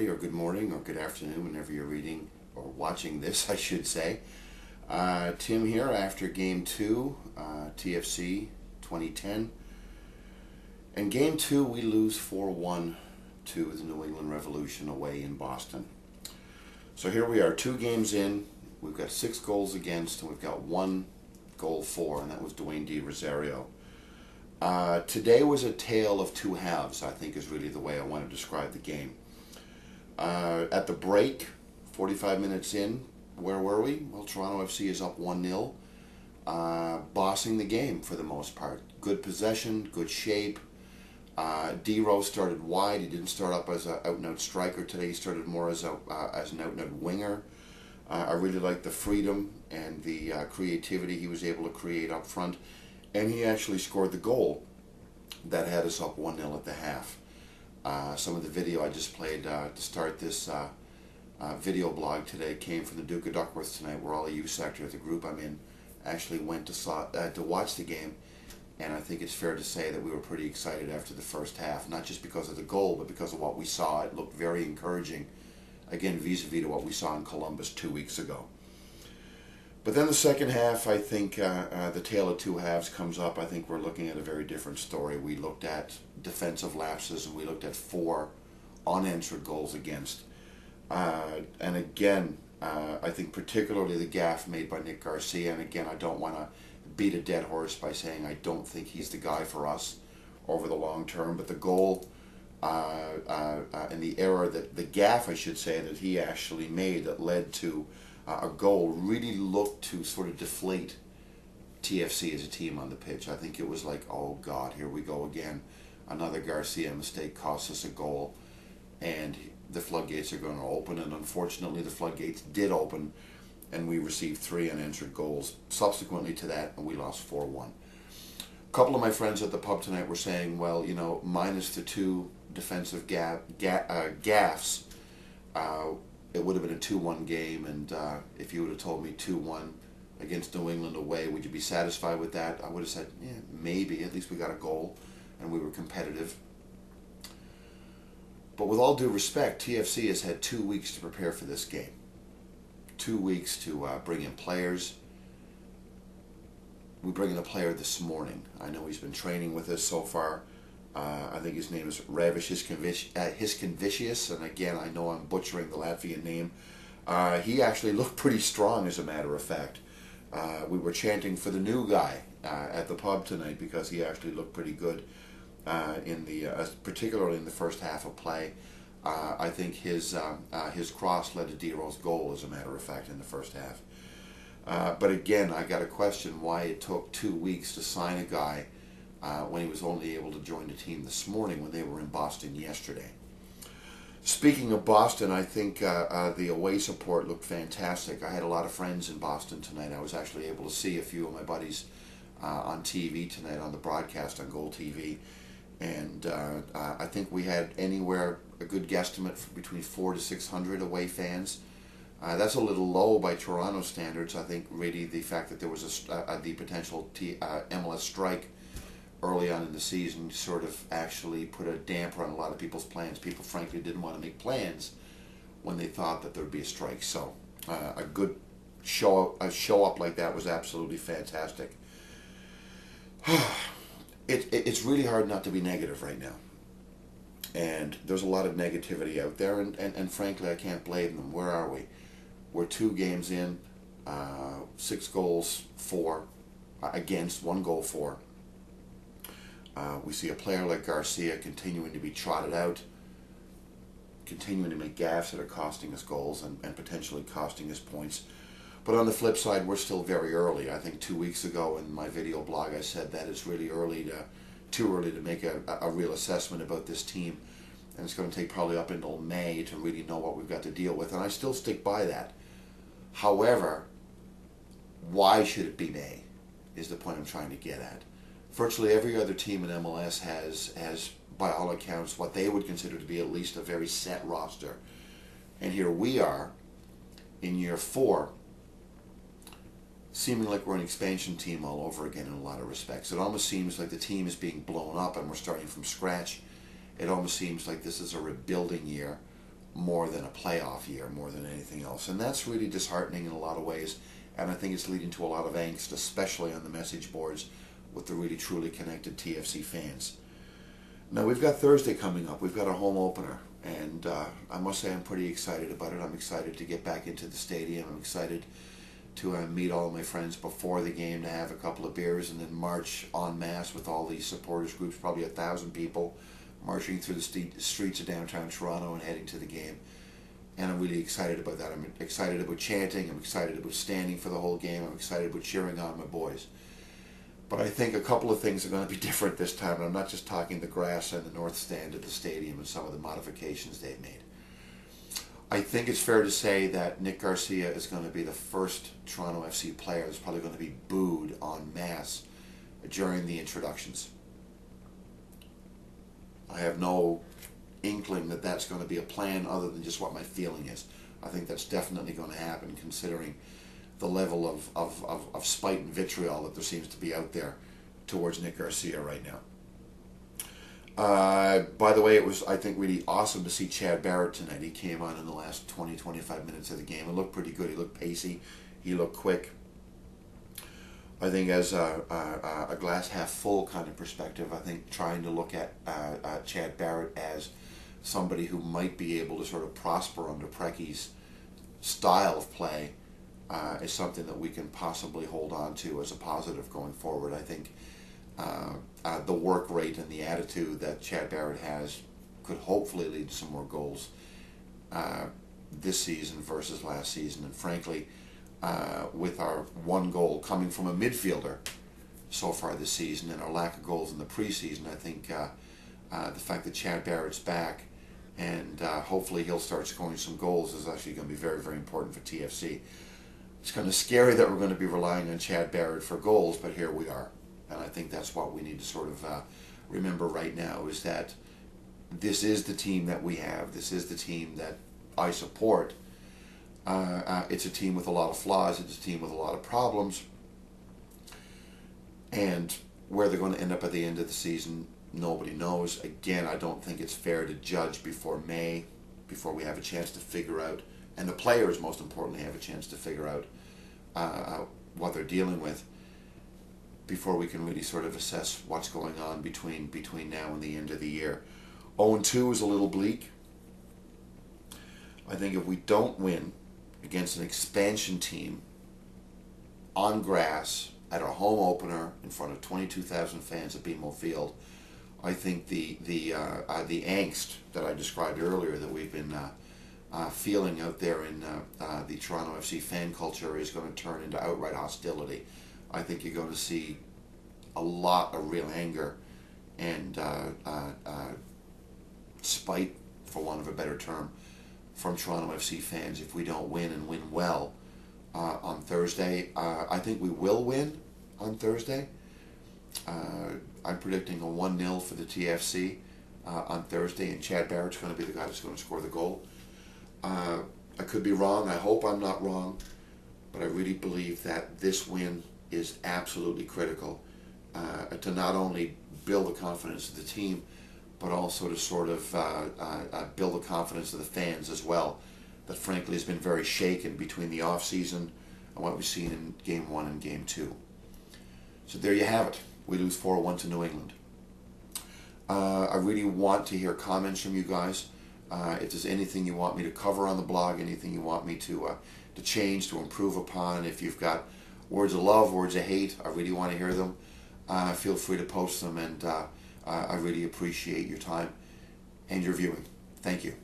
everybody, or good morning, or good afternoon, whenever you're reading or watching this, I should say. Tim here after Game 2, TFC 2010. And Game 2, we lose 4-1 to the New England Revolution away in Boston. So here we are, 2 games in. We've got 6 goals against, and we've got 1 goal for, and that was Dwayne D. Rosario. Today was a tale of 2 halves, I think is really the way I want to describe the game. At the break, 45 minutes in, where were we? Well, Toronto FC is up 1-0, bossing the game for the most part. Good possession, good shape. D-Rose started wide. He didn't start up as an out-and-out striker today. He started more as an out-and-out winger. I really liked the freedom and the creativity he was able to create up front. And he actually scored the goal that had us up 1-0 at the half. Some of the video I just played to start this video blog today came from the Duke of Duckworth tonight, where all the youth sector of the group I'm in actually went to watch the game. And I think it's fair to say that we were pretty excited after the first half, not just because of the goal, but because of what we saw. It looked very encouraging, again, vis-a-vis to what we saw in Columbus 2 weeks ago. But then the second half, I think the tale of 2 halves comes up. I think we're looking at a very different story. We looked at defensive lapses, and we looked at 4 unanswered goals against. And again, I think particularly the gaffe made by Nick Garcia, and again, I don't want to beat a dead horse by saying I don't think he's the guy for us over the long term, but the goal and the error, that the gaffe, I should say, that he actually made that led to a goal really looked to sort of deflate TFC as a team on the pitch. I think it was like, oh God, here we go again. Another Garcia mistake costs us a goal, and the floodgates are going to open, and unfortunately the floodgates did open, and we received 3 unanswered goals subsequently to that, and we lost 4-1. A couple of my friends at the pub tonight were saying, well, you know, minus the 2 defensive gaffes, it would have been a 2-1 game, and if you would have told me 2-1 against New England away, would you be satisfied with that? I would have said, yeah, maybe. At least we got a goal, and we were competitive. But with all due respect, TFC has had 2 weeks to prepare for this game. 2 weeks to bring in players. We bring in a player this morning. I know he's been training with us so far. I think his name is Ravish Hiskinvicius, and again, I know I'm butchering the Latvian name. He actually looked pretty strong, as a matter of fact. We were chanting for the new guy at the pub tonight because he actually looked pretty good particularly in the first half of play. I think his cross led to D-Rose goal, as a matter of fact, in the first half. But again, I got to question why it took 2 weeks to sign a guy when he was only able to join the team this morning when they were in Boston yesterday. Speaking of Boston, I think the away support looked fantastic. I had a lot of friends in Boston tonight. I was actually able to see a few of my buddies on TV tonight, on the broadcast on Gold TV. And I think we had anywhere a good guesstimate for between 400 to 600 away fans. That's a little low by Toronto standards. I think really the fact that there was the potential MLS strike early on in the season sort of actually put a damper on a lot of people's plans. People frankly didn't want to make plans when they thought that there would be a strike. So a good show up like that was absolutely fantastic. It's really hard not to be negative right now. And there's a lot of negativity out there, and frankly, I can't blame them. Where are we? We're 2 games in, 6 goals for, against, 1 goal for. We see a player like Garcia continuing to be trotted out, continuing to make gaffes that are costing us goals and potentially costing us points. But on the flip side, we're still very early. I think 2 weeks ago in my video blog I said that it's really too early to make a real assessment about this team. And it's going to take probably up until May to really know what we've got to deal with. And I still stick by that. However, why should it be May is the point I'm trying to get at. Virtually every other team in MLS has, by all accounts, what they would consider to be at least a very set roster. And here we are in year 4, seeming like we're an expansion team all over again in a lot of respects. It almost seems like the team is being blown up and we're starting from scratch. It almost seems like this is a rebuilding year more than a playoff year, more than anything else. And that's really disheartening in a lot of ways. And I think it's leading to a lot of angst, especially on the message boards with the really truly connected TFC fans. Now, we've got Thursday coming up. We've got a home opener. And I must say I'm pretty excited about it. I'm excited to get back into the stadium. I'm excited to meet all of my friends before the game, to have a couple of beers, and then march en masse with all these supporters groups, probably 1,000 people, marching through the streets of downtown Toronto and heading to the game. And I'm really excited about that. I'm excited about chanting. I'm excited about standing for the whole game. I'm excited about cheering on my boys. But I think a couple of things are going to be different this time. And I'm not just talking the grass and the north stand at the stadium and some of the modifications they've made. I think it's fair to say that Nick Garcia is going to be the first Toronto FC player that's probably going to be booed en masse during the introductions. I have no inkling that that's going to be a plan other than just what my feeling is. I think that's definitely going to happen, considering the level of spite and vitriol that there seems to be out there towards Nick Garcia right now. By the way, it was, I think, really awesome to see Chad Barrett tonight. He came on in the last 20-25 minutes of the game. It looked pretty good. He looked pacey. He looked quick. I think as a glass half full kind of perspective, I think trying to look at Chad Barrett as somebody who might be able to sort of prosper under Precky's style of play is something that we can possibly hold on to as a positive going forward. I think the work rate and the attitude that Chad Barrett has could hopefully lead to some more goals this season versus last season. And frankly, with our one goal coming from a midfielder so far this season and our lack of goals in the preseason, I think the fact that Chad Barrett's back and hopefully he'll start scoring some goals is actually going to be very, very important for TFC. It's kind of scary that we're going to be relying on Chad Barrett for goals, but here we are. And I think that's what we need to sort of remember right now, is that this is the team that we have. This is the team that I support. It's a team with a lot of flaws. It's a team with a lot of problems. And where they're going to end up at the end of the season, nobody knows. Again, I don't think it's fair to judge before May, before we have a chance to figure out, and the players, most importantly, have a chance to figure out what they're dealing with, before we can really sort of assess what's going on between now and the end of the year. 0-2 is a little bleak. I think if we don't win against an expansion team on grass at our home opener in front of 22,000 fans at BMO Field, I think the angst that I described earlier that we've been feeling out there in the Toronto FC fan culture is going to turn into outright hostility. I think you're going to see a lot of real anger and spite, for want of a better term, from Toronto FC fans if we don't win and win well on Thursday. I think we will win on Thursday. I'm predicting a 1-0 for the TFC on Thursday, and Chad Barrett's going to be the guy that's going to score the goal. I could be wrong. I hope I'm not wrong, but I really believe that this win is absolutely critical to not only build the confidence of the team, but also to sort of build the confidence of the fans as well, that frankly has been very shaken between the off-season and what we've seen in Game 1 and Game 2. So there you have it. We lose 4-1 to New England. I really want to hear comments from you guys. If there's anything you want me to cover on the blog, anything you want me to change, to improve upon, if you've got words of love, words of hate, I really want to hear them. Feel free to post them, and I really appreciate your time and your viewing. Thank you.